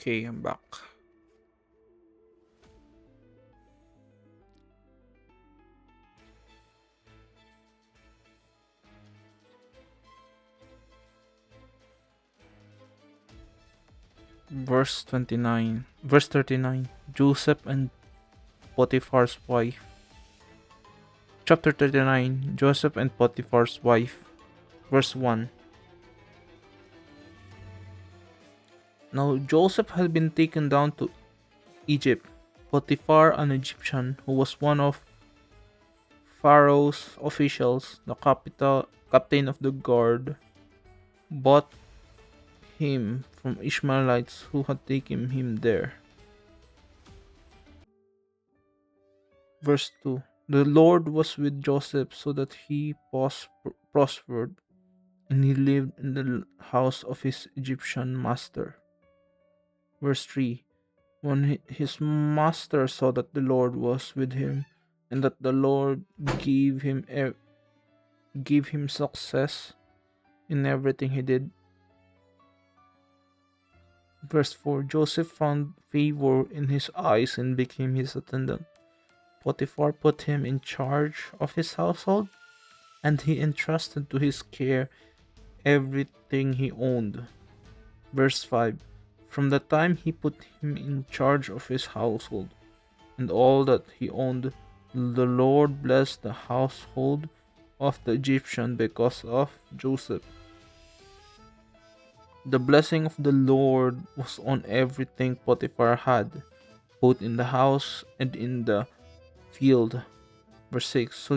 Okay, I'm back. Verse 39. Joseph and Potiphar's wife. Chapter 39. Joseph and Potiphar's wife. Verse 1. Now Joseph had been taken down to Egypt. Potiphar, an Egyptian who was one of Pharaoh's officials, the captain of the guard, bought him from Ishmaelites who had taken him there. Verse 2. The Lord was with Joseph so that he prospered, and he lived in the house of his Egyptian master. Verse 3. When his master saw that the Lord was with him, and that the Lord gave him success in everything he did. Verse 4. Joseph found favor in his eyes and became his attendant. Potiphar put him in charge of his household, and he entrusted to his care everything he owned. Verse 5. From the time he put him in charge of his household and all that he owned, the Lord blessed the household of the Egyptian because of Joseph. The blessing of the Lord was on everything Potiphar had, both in the house and in the field. Verse 6.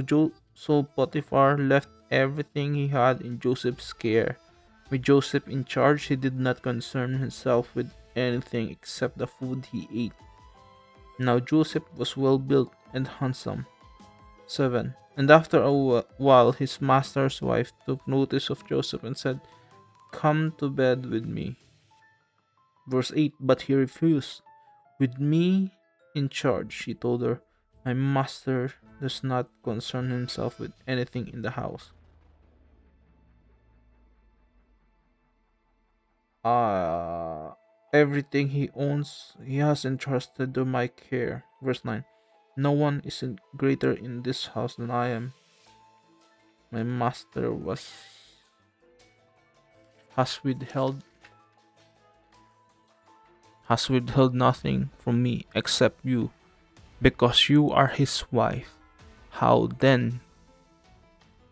So Potiphar left everything he had in Joseph's care. With Joseph in charge, he did not concern himself with anything except the food he ate. Now Joseph was well built and handsome. 7. And after a while, his master's wife took notice of Joseph and said, "Come to bed with me." Verse 8. But he refused. "With me in charge," she told her, "my master does not concern himself with anything in the house. Uh, Everything he owns, he has entrusted to my care." Verse 9. "No one is greater in this house than I am. My master has withheld has withheld nothing from me except you, because you are his wife. How then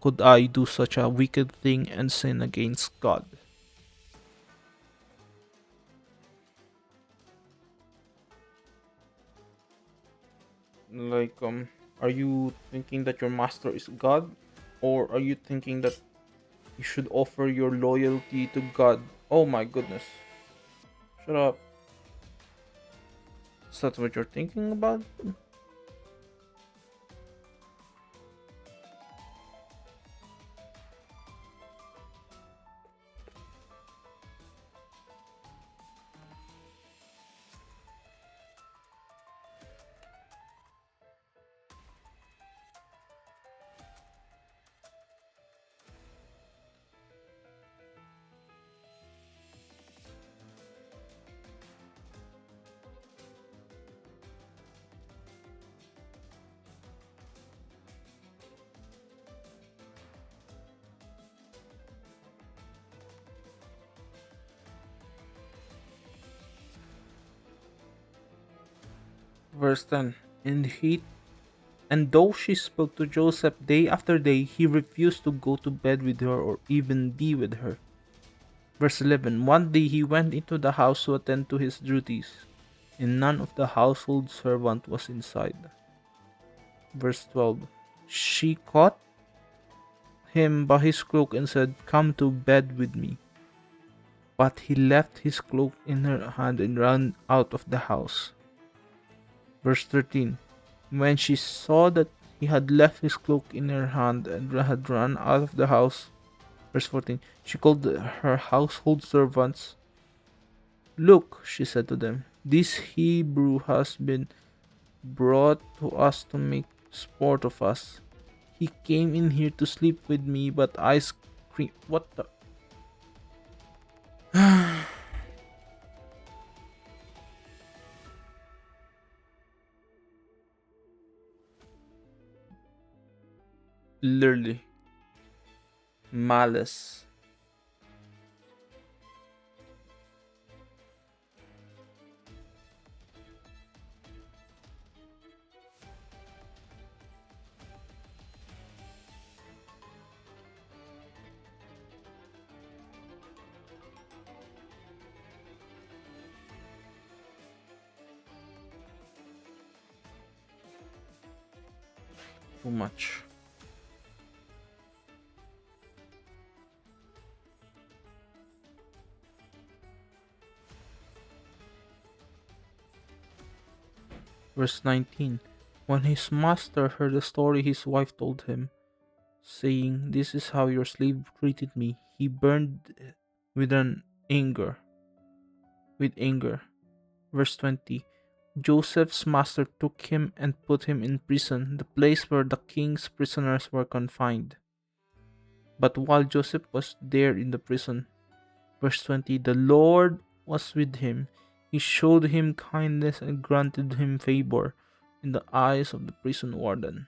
could I do such a wicked thing and sin against God?" Like, are you thinking that your master is God? Or are you thinking that you should offer your loyalty to God? Oh my goodness. Shut up. Is that what you're thinking about? Verse 10. And though she spoke to Joseph day after day, he refused to go to bed with her or even be with her. Verse 11. One day he went into the house to attend to his duties, and none of the household servant was inside. Verse 12. She caught him by his cloak and said, "Come to bed with me." But he left his cloak in her hand and ran out of the house. Verse 13. When she saw that he had left his cloak in her hand and had run out of the house, verse 14, she called her household servants. "Look," she said to them, "this Hebrew has been brought to us to make sport of us. He came in here to sleep with me, but I screamed." What the? Literally. Malice. Too much. Verse 19. When his master heard the story his wife told him, saying, "This is how your slave treated me," he burned with an anger. With anger. Verse 20. Joseph's master took him and put him in prison, the place where the king's prisoners were confined. But while Joseph was there in the prison, verse 20, the Lord was with him. He showed him kindness and granted him favor in the eyes of the prison warden.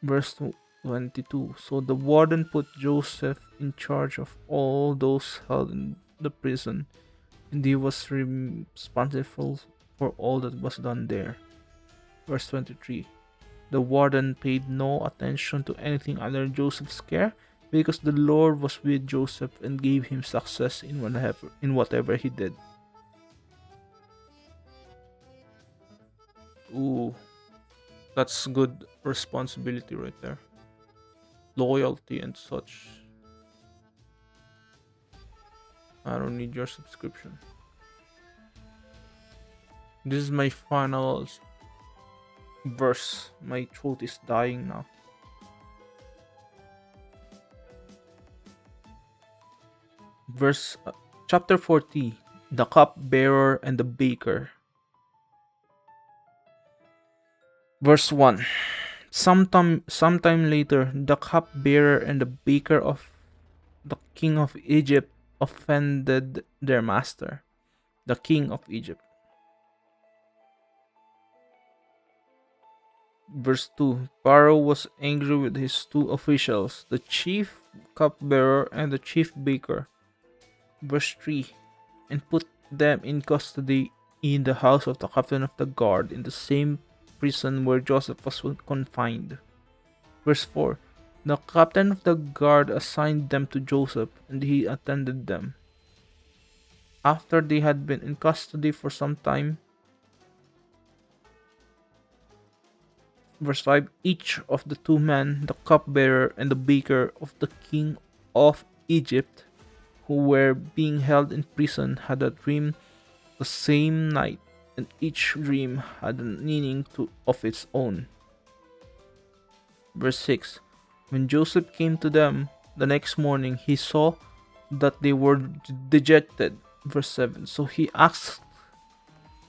Verse 22, so the warden put Joseph in charge of all those held in the prison, and he was responsible for all that was done there. Verse 23, the warden paid no attention to anything under Joseph's care, because the Lord was with Joseph and gave him success in whatever he did. Ooh, that's good responsibility right there. Loyalty and such. I don't need your subscription. This is my final verse. My throat is dying now. Verse chapter 40, the cupbearer and the baker. Verse 1. Sometime later, the cupbearer and the baker of the king of Egypt offended their master, the king of Egypt. Verse 2. Pharaoh was angry with his two officials, the chief cupbearer and the chief baker. Verse 3. And put them in custody in the house of the captain of the guard, in the same prison where Joseph was confined. Verse 4. The captain of the guard assigned them to Joseph, and he attended them. After they had been in custody for some time, verse 5, each of the two men, the cupbearer and the baker of the king of Egypt, who were being held in prison, had a dream the same night, and each dream had a meaning of its own. Verse 6, when Joseph came to them the next morning, he saw that they were dejected. Verse 7, so he asked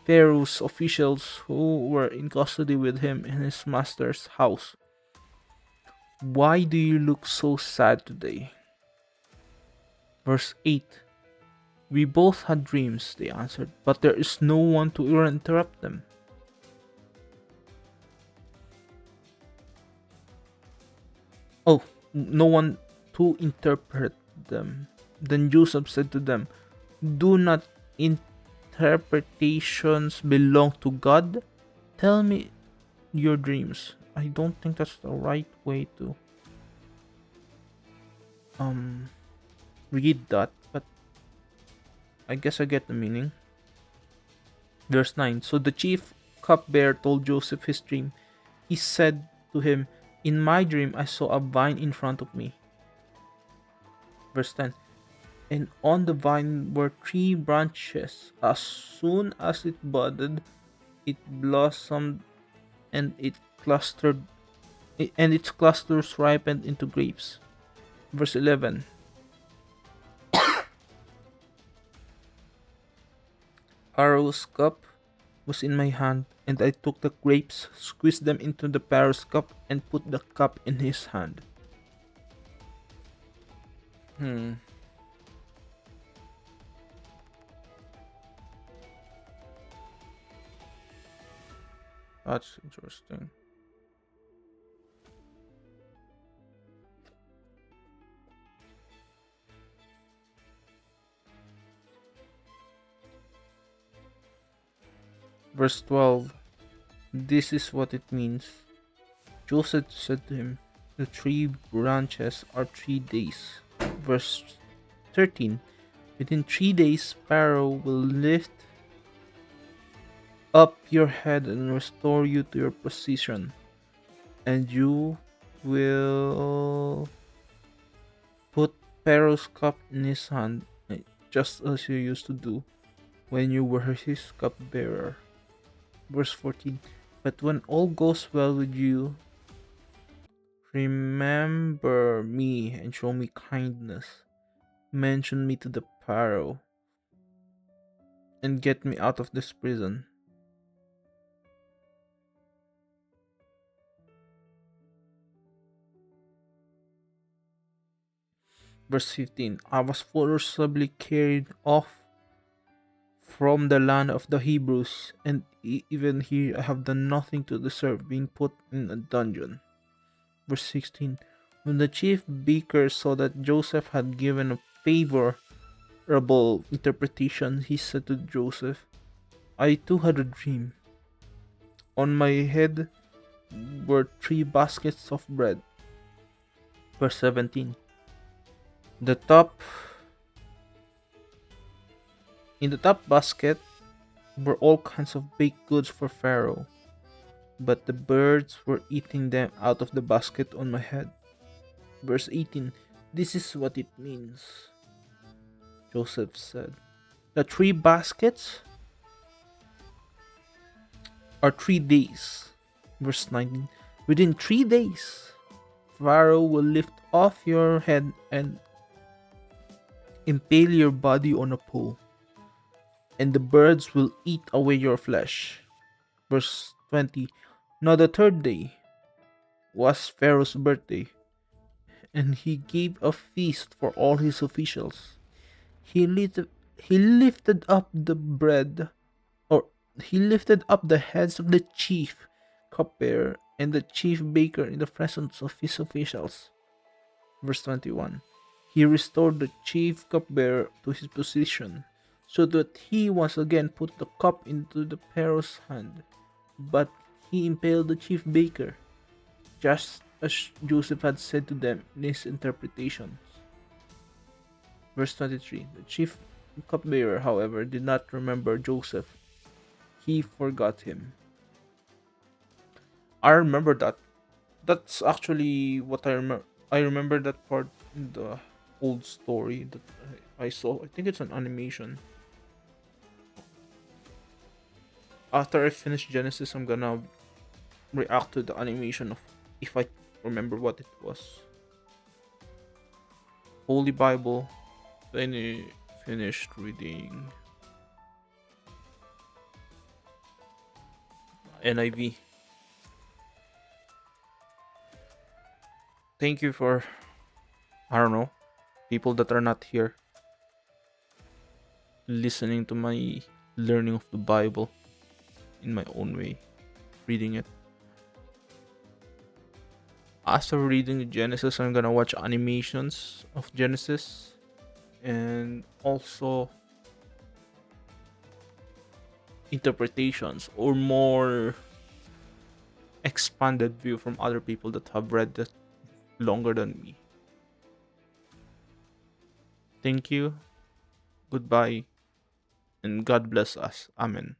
Pharaoh's officials who were in custody with him in his master's house, "Why do you look so sad today?" Verse 8, "We both had dreams," they answered, "but there is no one to interrupt them." Oh, no one to interpret them. Then Joseph said to them, "Do not interpretations belong to God? Tell me your dreams." I don't think that's the right way to read that, but I guess I get the meaning. Verse 9. So the chief cupbearer told Joseph his dream. He said to him, "In my dream I saw a vine in front of me." Verse 10. And on the vine were 3 branches. As soon as it budded, it blossomed, and its clusters ripened into grapes. Verse 11. Pharaoh's cup was in my hand, and I took the grapes, squeezed them into the Pharaoh's cup, and put the cup in his hand. That's interesting. Verse 12. This is what it means. Joseph said to him, the 3 branches are 3 days. Verse 13. Within 3 days, Pharaoh will lift up your head and restore you to your position, and you will put Pharaoh's cup in his hand, just as you used to do when you were his cupbearer. Verse 14. But when all goes well with you, remember me and show me kindness. Mention me to the Pharaoh and get me out of this prison. Verse 15. I was forcibly carried off from the land of the Hebrews, and even here I have done nothing to deserve being put in a dungeon. Verse 16. When the chief baker saw that Joseph had given a favorable interpretation, he said to Joseph, I too had a dream. On my head were 3 baskets of bread. Verse 17. The top In the top basket were all kinds of baked goods for Pharaoh, but the birds were eating them out of the basket on my head. Verse 18. This is what it means, Joseph said. The 3 baskets are 3 days. Verse 19. Within 3 days, Pharaoh will lift off your head and impale your body on a pole, and the birds will eat away your flesh. Verse 20. Now the 3rd day was Pharaoh's birthday, and he gave a feast for all his officials. He lifted up the bread, or he lifted up the heads of the chief cupbearer and the chief baker in the presence of his officials. Verse 21. He restored the chief cupbearer to his position, so that he once again put the cup into the Pharaoh's hand. But he impaled the chief baker, just as Joseph had said to them in his interpretations. Verse 23. The chief cupbearer, however, did not remember Joseph. He forgot him. I remember that. That's actually what I remember. I remember that part in the old story that I saw. I think it's an animation. After I finish Genesis, I'm gonna react to the animation of if I remember what it was. Holy Bible. Finished reading NIV. Thank you for, I don't know, people that are not here listening to my learning of the Bible in my own way, reading it. After reading Genesis, I'm gonna watch animations of Genesis and also interpretations or more expanded view from other people that have read that longer than me. Thank you, goodbye, and God bless us. Amen.